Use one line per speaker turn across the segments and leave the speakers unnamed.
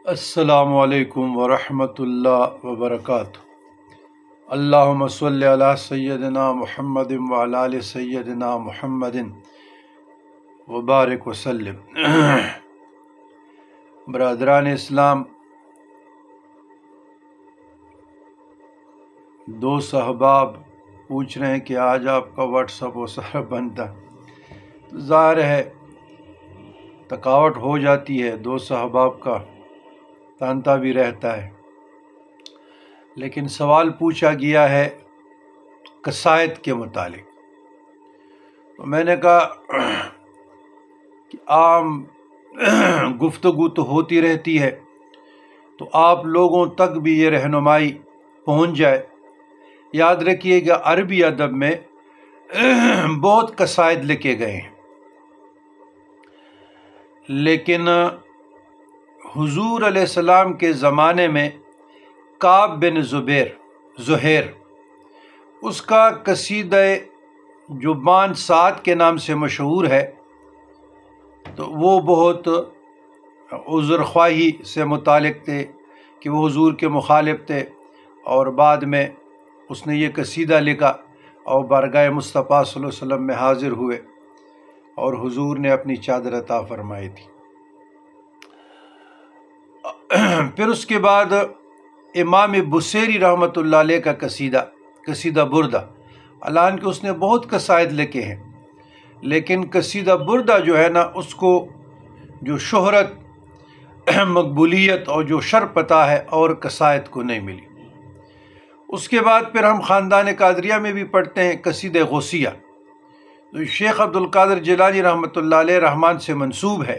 السلام علیکم ورحمۃ اللہ وبرکاتہ۔ اللہم صلی علی سیدنا محمد وعلی آل سیدنا محمد وبارک وسلم۔ برادران اسلام، دوست احباب پوچھ رہے ہیں کہ آج آپ کا واٹس ایپ وہ سارا بنتا، ظاہر ہے تھکاوٹ ہو جاتی ہے، دوست احباب کا تانتا بھی رہتا ہے، لیکن سوال پوچھا گیا ہے قصائد کے متعلق، تو میں نے کہا کہ عام گفتگو تو ہوتی رہتی ہے، تو آپ لوگوں تک بھی یہ رہنمائی پہنچ جائے۔ یاد رکھیے کہ عربی ادب میں بہت قصائد لکھے گئے ہیں، لیکن حضور علیہ السلام کے زمانے میں کعب بن زہیر اس کا قصیدہ جبان سعد کے نام سے مشہور ہے، تو وہ بہت عذر خواہی سے متعلق تھے کہ وہ حضور کے مخالف تھے، اور بعد میں اس نے یہ قصیدہ لکھا اور بارگاہ مصطفیٰ صلی اللہ علیہ وسلم میں حاضر ہوئے اور حضور نے اپنی چادر عطا فرمائی تھی۔ پھر اس کے بعد امام بصیری رحمۃ اللہ علیہ کا قصیدہ بردہ، حالانکہ اس نے بہت قصائد لکھے ہیں، لیکن قصیدہ بردہ جو ہے نا، اس کو جو شہرت، مقبولیت اور جو شرف پتہ ہے اور قصائد کو نہیں ملی۔ اس کے بعد پھر ہم خاندان قادریہ میں بھی پڑھتے ہیں قصیدہ غوثیہ، تو شیخ عبد القادر جیلانی رحمۃ اللہ علیہ رحمان سے منسوب ہے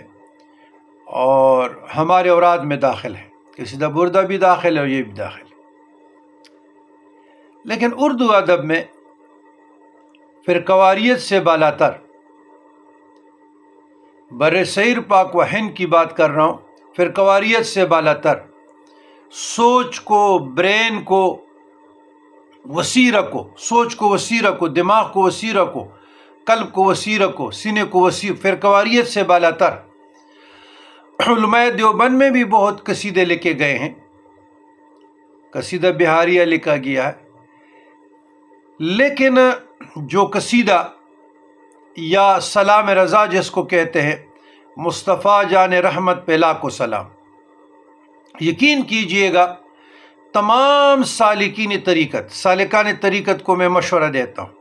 اور ہمارے اوراد میں داخل ہے، قصیدہ بردہ بھی داخل ہے اور یہ بھی داخل ہے۔ لیکن اردو ادب میں فرقواریت سے بالاتر، بر صغیر پاک و ہند کی بات کر رہا ہوں، فرقواریت سے بالاتر سوچ کو، برین کو وسیع رکھو، سوچ کو وسیع رکھو، دماغ کو وسیع رکھو، قلب کو وسیع رکھو، سینے کو وسیع، فرقواریت سے بالاتر علماء دیوبند میں بھی بہت قصیدے لکھے گئے ہیں، قصیدہ بہاریہ لکھا گیا ہے، لیکن جو قصیدہ یا سلام رضا جس کو کہتے ہیں، مصطفیٰ جان رحمت پہ لاکھوں سلام، یقین کیجئے گا تمام سالکان طریقت کو میں مشورہ دیتا ہوں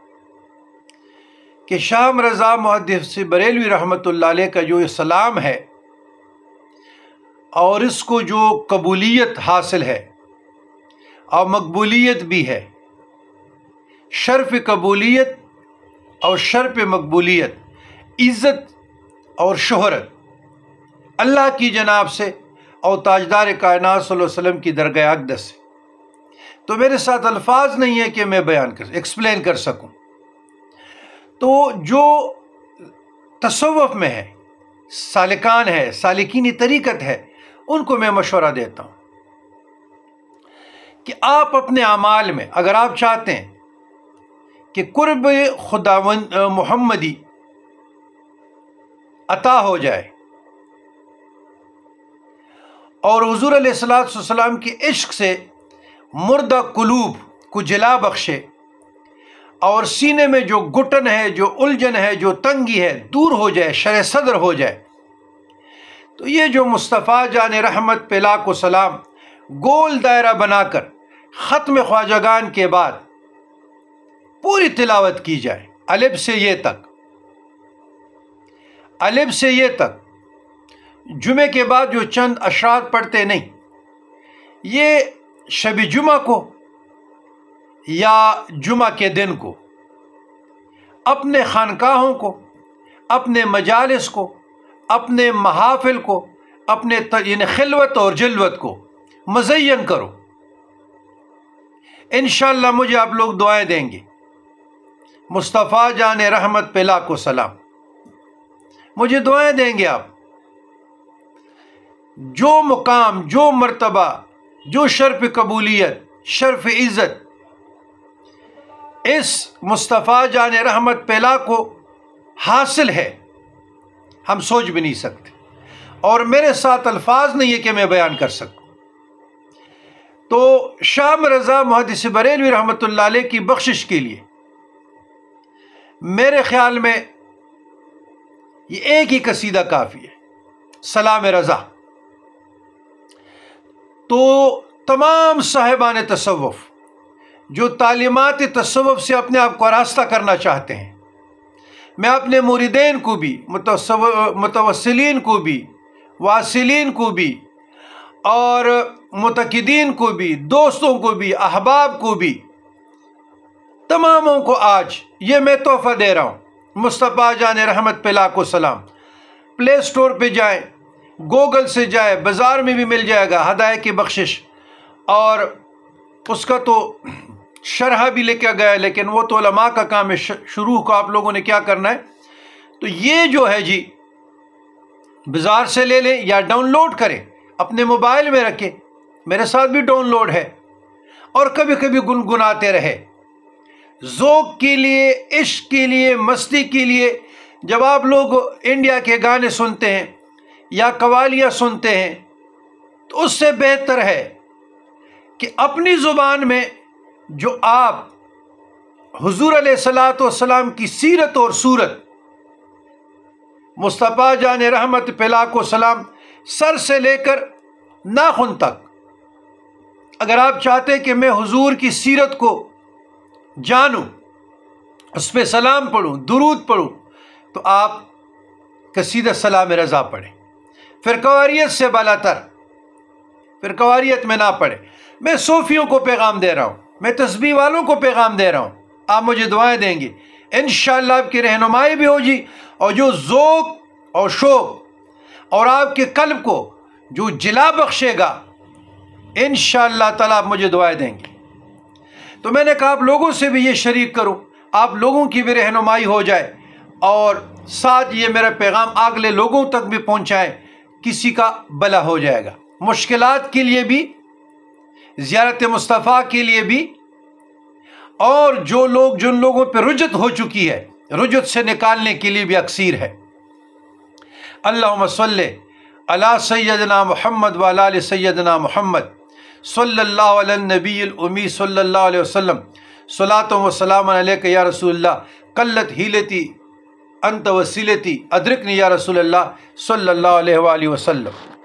کہ شاہ رضا محدث بریلوی رحمۃ اللہ علیہ کا جو یہ سلام ہے اور اس کو جو قبولیت حاصل ہے اور مقبولیت بھی ہے، شرف قبولیت اور شرف مقبولیت، عزت اور شہرت اللہ کی جناب سے اور تاجدار کائنات صلی اللہ علیہ وسلم کی درگاہ اقدس سے، تو میرے ساتھ الفاظ نہیں ہے کہ میں ایکسپلین کر سکوں، تو جو تصوف میں ہے، سالکان ہے، سالکین طریقت ہے، ان کو میں مشورہ دیتا ہوں کہ آپ اپنے اعمال میں اگر آپ چاہتے ہیں کہ قرب خداوند محمدی عطا ہو جائے اور حضور علیہ السلام کے عشق سے مردہ قلوب کو جلا بخشے اور سینے میں جو گھٹن ہے، جو الجھن ہے، جو تنگی ہے دور ہو جائے، شرح صدر ہو جائے، تو یہ جو مصطفیٰ جان رحمت پہ لاکھوں سلام گول دائرہ بنا کر ختم خواجگان کے بعد پوری تلاوت کی جائے، الف سے یہ تک، جمعے کے بعد جو چند اشعار پڑھتے نہیں، یہ شب جمعہ کو یا جمعہ کے دن کو اپنے خانقاہوں کو، اپنے مجالس کو، اپنے محافل کو، اپنے یعنی خلوت اور جلوت کو مزین کرو، انشاءاللہ مجھے آپ لوگ دعائیں دیں گے۔ مصطفیٰ جان رحمت پہ لاکھوں سلام، مجھے دعائیں دیں گے آپ۔ جو مقام، جو مرتبہ، جو شرف قبولیت، شرف عزت اس مصطفیٰ جان رحمت پہ لاکھوں حاصل ہے، ہم سوچ بھی نہیں سکتے، اور میرے ساتھ الفاظ نہیں ہے کہ میں بیان کر سکوں۔ تو شاہ رضا محدث بریلوی رحمۃ اللہ علیہ کی بخشش کے لیے میرے خیال میں یہ ایک ہی قصیدہ کافی ہے، سلام رضا۔ تو تمام صاحبان تصوف جو تعلیمات تصوف سے اپنے آپ کو آراستہ کرنا چاہتے ہیں، میں اپنے مریدین کو بھی، متوسلین کو بھی، واصلین کو بھی، اور متقدین کو بھی، دوستوں کو بھی، احباب کو بھی، تماموں کو آج یہ میں تحفہ دے رہا ہوں۔ مصطفیٰ جان رحمت پہ لاکھوں سلام۔ پلے سٹور پہ جائیں، گوگل سے جائیں، بازار میں بھی مل جائے گا ہدایت کی بخشش، اور اس کا تو شرح بھی لکھا گیا ہے، لیکن وہ تو علماء کا کام ہے، شروع کو آپ لوگوں نے کیا کرنا ہے۔ تو یہ جو ہے جی بازار سے لے لیں یا ڈاؤن لوڈ کریں، اپنے موبائل میں رکھیں، میرے ساتھ بھی ڈاؤن لوڈ ہے، اور کبھی کبھی گنگناتے رہے، ذوق کے لیے، عشق کے لیے، مستی کے لیے۔ جب آپ لوگ انڈیا کے گانے سنتے ہیں یا قوالیاں سنتے ہیں تو اس سے بہتر ہے کہ اپنی زبان میں جو آپ حضور علیہ الصلوۃ والسلام کی سیرت اور صورت، مصطفیٰ جان رحمت پہ لاکھوں سلام، سر سے لے کر ناخن تک، اگر آپ چاہتے ہیں کہ میں حضور کی سیرت کو جانوں، اس پہ سلام پڑھوں، درود پڑھوں، تو آپ قصیدہ سلام رضا پڑھیں۔ فرقواریت سے بالاتر، فرقواریت میں نہ پڑھیں۔ میں صوفیوں کو پیغام دے رہا ہوں، میں تسبیح والوں کو پیغام دے رہا ہوں، آپ مجھے دعائیں دیں گے، انشاءاللہ آپ کی رہنمائی بھی ہوگی، اور جو ذوق اور شوق اور آپ کے قلب کو جو جلا بخشے گا، انشاءاللہ تعالیٰ آپ مجھے دعائیں دیں گے۔ تو میں نے کہا آپ لوگوں سے بھی یہ شریک کروں، آپ لوگوں کی بھی رہنمائی ہو جائے، اور ساتھ یہ میرا پیغام اگلے لوگوں تک بھی پہنچائیں، کسی کا بھلا ہو جائے گا۔ مشکلات کے لیے بھی، زیارت مصطفیٰ کے لیے بھی، اور جن لوگوں پہ رجت ہو چکی ہے، رجت سے نکالنے کے لیے بھی اکثیر ہے۔ اللہم صلی علی سیدنا محمد وعلی آل سیدنا محمد صلی اللہ علی النبی الامی صلی اللہ علیہ وسلم، صلاۃ و سلام علیک یا رسول اللہ، قلت حیلتی انت وسیلتی ادرکنی یا رسول اللہ صلی اللہ علیہ وآلہ وسلم۔